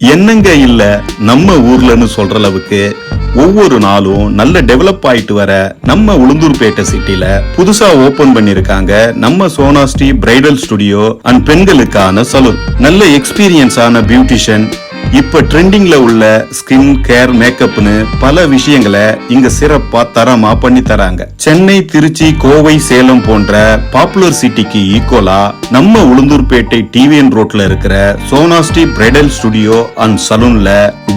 என்னங்க இல்ல நம்ம ஊர்லன்னு சொல்ற அளவுக்கு ஒவ்வொரு நாளும் நல்ல டெவலப் ஆயிட்டு வர நம்ம உளுந்தூர்பேட்டை சிட்டில புதுசா ஓபன் பண்ணிருக்காங்க நம்ம சோனாஸ்ரீ பிரைடல் ஸ்டுடியோ அண்ட் பெண்களுக்கான சலூன். நல்ல எக்ஸ்பீரியன்ஸ் ஆன பியூட்டிஷியன், இப்ப ட்ரெண்டிங்ல உள்ள ஸ்கின் கேர் மேக்கப்னு பல விஷயங்களை இங்க சிறப்பா தரமா பண்ணி தராங்க. சென்னை, திருச்சி, கோவை, சேலம் போன்ற பாப்புலர் சிட்டிக்கு ஈக்குவலா நம்ம உளுந்தூர்பேட்டை டிவிஎன் ரோட்ல இருக்கிற சோனாஸ்ரீ பிரைடல் ஸ்டுடியோ அண்ட் சலூன்ல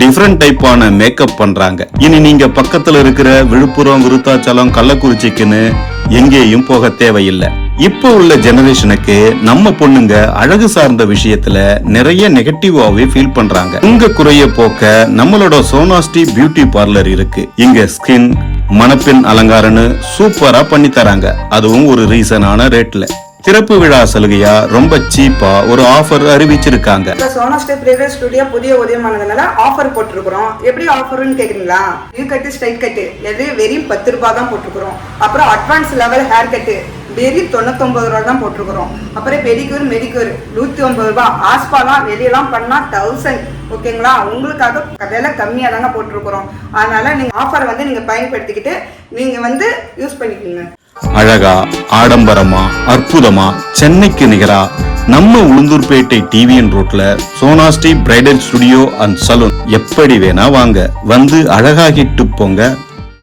டிஃபரெண்ட் டைப்பான மேக்கப் பண்றாங்க. இனி நீங்க பக்கத்துல இருக்கிற விழுப்புரம், விருத்தாச்சலம், கள்ளக்குறிச்சிக்குன்னு எங்கேயும் போக தேவையில்லை. இப்ப உள்ள ஜெனரேஷனுக்கு நம்ம பொண்ணுங்க அழகு சார்ந்த விஷயத்துல நிறைய நெகட்டிவாவே ஃபீல் பண்றாங்க. உங்க குறைய போக்க நம்மளோட சோனாஸ்ரீ பியூட்டி பார்லர் இருக்கு. இங்க ஸ்கின், மணப்பெண் அலங்காரன்னு சூப்பரா பண்ணி தராங்க. அதுவும் ஒரு ரீசனான ரேட்ல. திறப்பு விழா சலுகையா ரொம்ப சீப்பா ஒரு ஆஃபர் அறிவிச்சிருக்காங்க. சோனாஸ்ரீ பிரைடல் ஸ்டுடியோ புதிய உதயமானதுனால ஆஃபர் போட்டிருக்கிறோம். எப்படி ஆஃபர்னு கேக்குறீங்களா? யூ கட்டு, ஸ்ட்ரைட் கட்டு வெறும் 10 ரூபாய் தான் போட்டிருக்கிறோம். அப்புறம் அட்வான்ஸ் லெவல் ஹேர் கட்டு வெறும் 99 ரூபாய் தான் போட்டிருக்கிறோம். அப்புறம் பெடிக்யூர், மெடிக்யூர் 150 ரூபாய். ஆஸ்பாலாம் வெளியெல்லாம் பண்ணா 1000. ஓகேங்களா? உங்களுக்காக விலை கம்மியா தாங்க போட்டிருக்கிறோம். அதனால நீங்க ஆஃபர் நீங்க பயன்படுத்திக்கிட்டு நீங்க யூஸ் பண்ணிக்கோங்க. அழகா, ஆடம்பரமா, அற்புதமா, சென்னைக்கு நிகரா நம்ம உளுந்தூர்பேட்டை டிவிஎன் ரோட்ல சோனாஸ்ரீ பிரைடல் ஸ்டுடியோ அண்ட் சலூன். எப்படி வேணா வாங்க, வந்து அழகாகிட்டு போங்க.